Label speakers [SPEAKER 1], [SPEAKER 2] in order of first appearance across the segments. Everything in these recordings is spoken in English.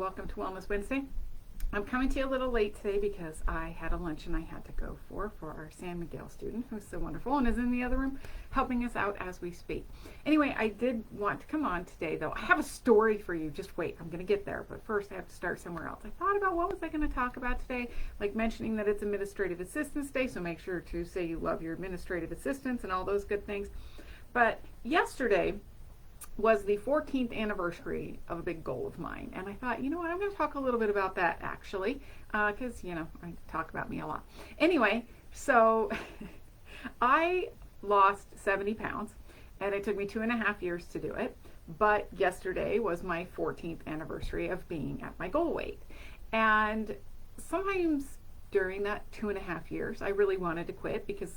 [SPEAKER 1] welcome to Wellness Wednesday. I'm coming to you a little late today because I had a luncheon I had to go for our San Miguel student who's so wonderful and is in the other room helping us out as we speak. Anyway, I did want to come on today though. I have a story for you. Just wait, I'm going to get there. But first I have to start somewhere else. I thought about what was I going to talk about today, like mentioning that it's Administrative Assistance Day, so make sure to say you love your administrative assistants and all those good things. But yesterday was the 14th anniversary of a big goal of mine. And I thought, you know what, I'm going to talk a little bit about that actually, because, I talk about me a lot. Anyway, so I lost 70 pounds and it took me 2.5 years to do it. But yesterday was my 14th anniversary of being at my goal weight. And sometimes during that 2.5 years, I really wanted to quit because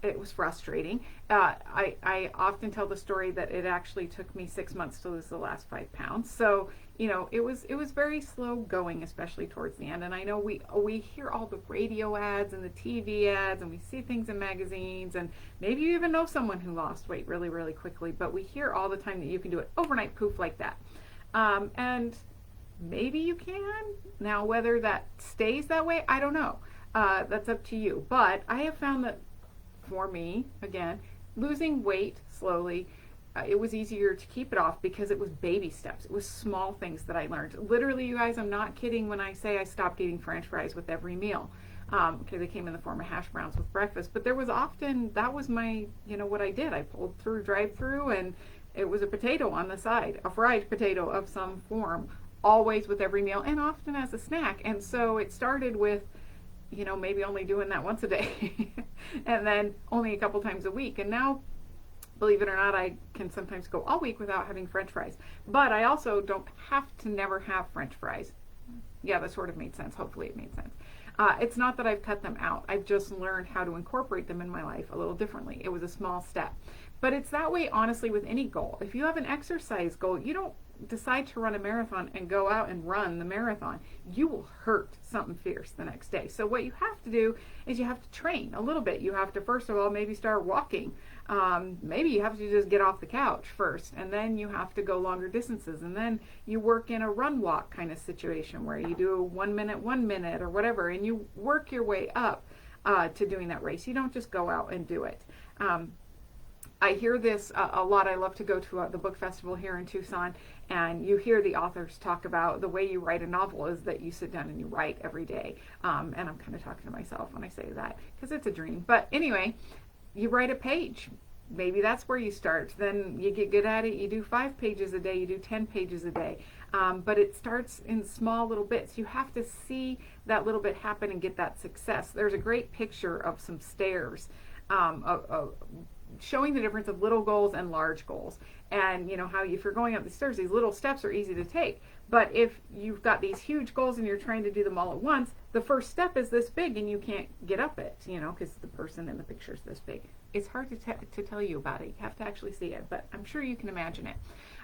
[SPEAKER 1] it was frustrating. I often tell the story that it actually took me 6 months to lose the last 5 pounds. So, it was very slow going, especially towards the end. And I know we hear all the radio ads and the TV ads, and we see things in magazines, and maybe you even know someone who lost weight really, really quickly. But we hear all the time that you can do it overnight, poof, like that. And maybe you can. Now, whether that stays that way, I don't know. That's up to you. But I have found that for me, again, losing weight slowly, it was easier to keep it off because it was baby steps. It was small things that I learned. Literally, you guys, I'm not kidding when I say I stopped eating French fries with every meal. Okay, they came in the form of hash browns with breakfast, but there was often, that was my, what I did. I pulled through drive-through and it was a potato on the side, a fried potato of some form, always with every meal and often as a snack. And so it started with maybe only doing that once a day and then only a couple times a week. And now, believe it or not, I can sometimes go all week without having French fries. But I also don't have to never have French fries. Yeah, that sort of made sense. Hopefully it made sense. It's not that I've cut them out. I've just learned how to incorporate them in my life a little differently. It was a small step. But it's that way, honestly, with any goal. If you have an exercise goal, you don't decide to run a marathon and go out and run the marathon. You will hurt something fierce the next day. So what you have to do is you have to train a little bit. You have to, first of all, maybe start walking. Maybe you have to just get off the couch first, and then you have to go longer distances, and then you work in a run walk kind of situation where you do 1 minute or whatever, and you work your way up to doing that race. You don't just go out and do it. I hear this a lot. I love to go to the book festival here in Tucson, and you hear the authors talk about the way you write a novel is that you sit down and you write every day. And I'm kind of talking to myself when I say that because it's a dream. But anyway, you write a page. Maybe that's where you start. Then you get good at it. You do 5 pages a day. You do 10 pages a day. But it starts in small little bits. You have to see that little bit happen and get that success. There's a great picture of some stairs showing the difference of little goals and large goals. And how if you're going up the stairs, these little steps are easy to take. But if you've got these huge goals and you're trying to do them all at once, the first step is this big and you can't get up it, because the person in the picture is this big. It's hard to tell you about it. You have to actually see it, but I'm sure you can imagine it.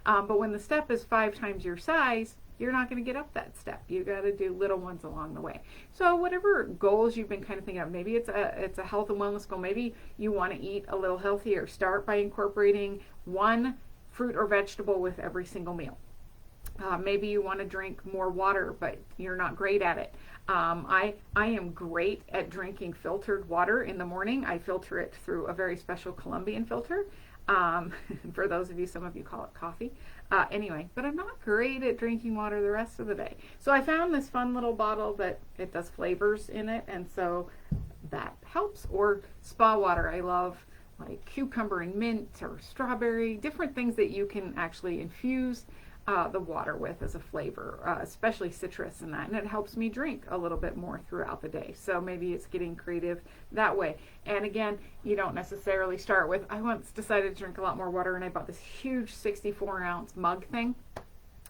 [SPEAKER 1] But when the step is 5 times your size, you're not going to get up that step. You got to do little ones along the way. So whatever goals you've been kind of thinking of, maybe it's a health and wellness goal. Maybe you want to eat a little healthier. Start by incorporating 1 fruit or vegetable with every single meal. Maybe you want to drink more water, but you're not great at it. I am great at drinking filtered water in the morning. I filter it through a very special Colombian filter. For those of you, some of you call it coffee. Anyway, but I'm not great at drinking water the rest of the day. So I found this fun little bottle that it does flavors in it, and so that helps. Or spa water. I love like cucumber and mint or strawberry, different things that you can actually infuse the water with as a flavor, especially citrus and that, and it helps me drink a little bit more throughout the day. So maybe it's getting creative that way. And again, you don't necessarily start with, I once decided to drink a lot more water and I bought this huge 64-ounce mug thing,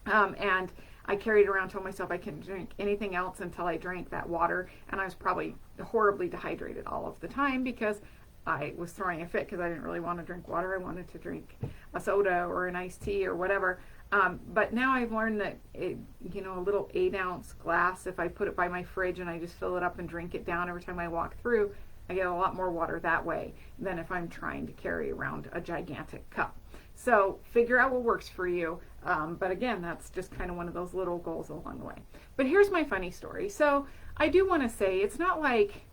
[SPEAKER 1] and I carried it around, told myself I couldn't drink anything else until I drank that water, and I was probably horribly dehydrated all of the time because I was throwing a fit because I didn't really want to drink water. I wanted to drink a soda or an iced tea or whatever. But now I've learned that a little 8-ounce glass, if I put it by my fridge and I just fill it up and drink it down every time I walk through, I get a lot more water that way than if I'm trying to carry around a gigantic cup. So figure out what works for you. But again, that's just kind of one of those little goals along the way. But here's my funny story. So I do want to say it's not like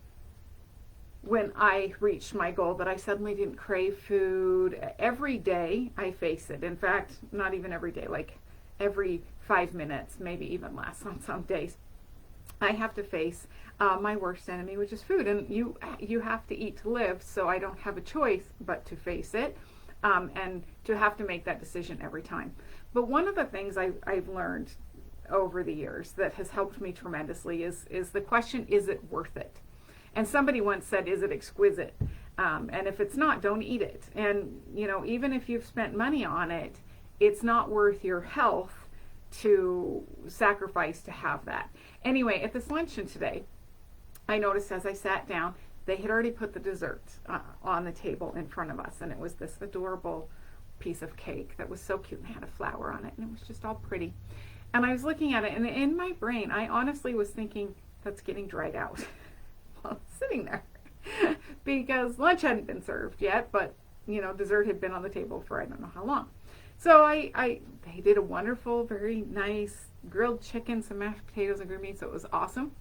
[SPEAKER 1] when I reached my goal that I suddenly didn't crave food. Every day I face it. In fact, not even every day, like every 5 minutes, maybe even less on some days. I have to face my worst enemy, which is food. And you have to eat to live, so I don't have a choice but to face it and to have to make that decision every time. But one of the things I've learned over the years that has helped me tremendously is the question, is it worth it? And somebody once said, is it exquisite? And if it's not, don't eat it. And, you know, even if you've spent money on it, it's not worth your health to sacrifice to have that. Anyway, at this luncheon today, I noticed as I sat down, they had already put the desserts on the table in front of us. And it was this adorable piece of cake that was so cute and had a flower on it. And it was just all pretty. And I was looking at it, and in my brain, I honestly was thinking, that's getting dried out. Sitting there because lunch hadn't been served yet, but you know, dessert had been on the table for I don't know how long. So they did a wonderful, very nice grilled chicken, some mashed potatoes and green beans. So it was awesome.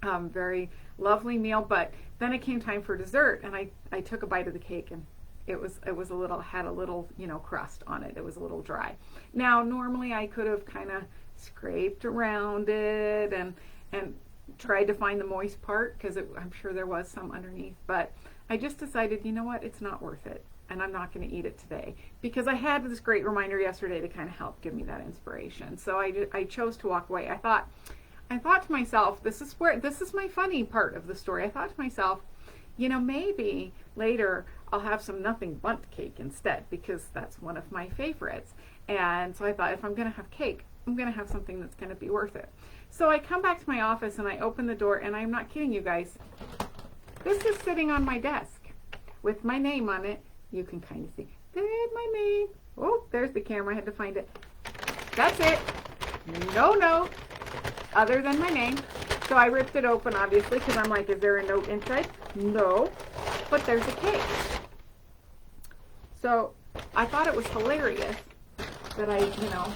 [SPEAKER 1] Very lovely meal. But then it came time for dessert, and I took a bite of the cake, and it was had a little, you know, crust on it. It was a little dry. Now, normally I could have kind of scraped around it and tried to find the moist part, because I'm sure there was some underneath, but I just decided, you know what, it's not worth it, and I'm not going to eat it today, because I had this great reminder yesterday to kind of help give me that inspiration. So I chose to walk away. I thought to myself, this is my funny part of the story. I thought to myself, you know, maybe later I'll have some nothing bundt cake instead, because that's one of my favorites. And so I thought, if I'm going to have cake, I'm going to have something that's going to be worth it. So I come back to my office and I open the door, and I'm not kidding you guys. This is sitting on my desk with my name on it. You can kind of see. There's my name. Oh, there's the camera. I had to find it. That's it. No, other than my name. So I ripped it open, obviously, because I'm like, is there a note inside? No, but there's a cake. So I thought it was hilarious that I, you know,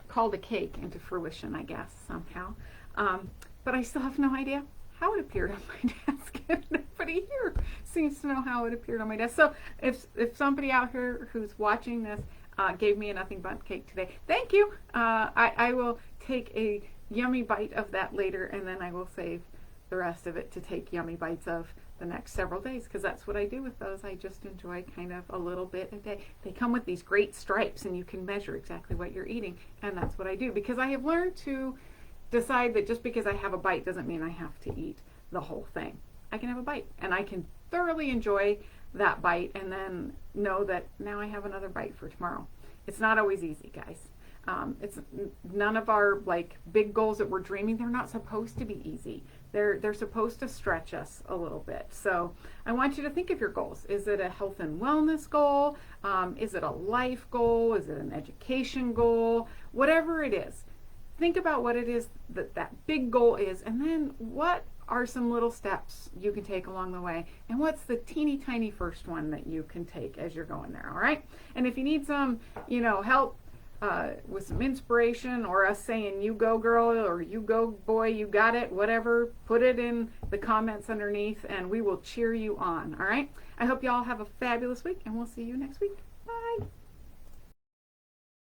[SPEAKER 1] called a cake into fruition, I guess, somehow. But I still have no idea how it appeared on my desk. Nobody here seems to know how it appeared on my desk. So if somebody out here who's watching this gave me a nothing bundt cake today, thank you. I will take a yummy bite of that later, and then I will save the rest of it to take yummy bites of the next several days, because that's what I do with those. I just enjoy kind of a little bit a day. They come with these great stripes, and you can measure exactly what you're eating, and that's what I do, because I have learned to decide that just because I have a bite doesn't mean I have to eat the whole thing. I can have a bite, and I can thoroughly enjoy that bite, and then know that now I have another bite for tomorrow. It's not always easy, guys. It's none of our like big goals that we're dreaming. They're not supposed to be easy. They're supposed to stretch us a little bit. So I want you to think of your goals. Is it a health and wellness goal? Is it a life goal? Is it an education goal? Whatever it is, think about what it is that big goal is, and then what are some little steps you can take along the way, and what's the teeny tiny first one that you can take as you're going there. All right. And if you need some, you know, help with some inspiration, or us saying you go girl, or you go boy, you got it, whatever, put it in the comments underneath and we will cheer you on. All right. I hope you all have a fabulous week, and we'll see you next week. Bye.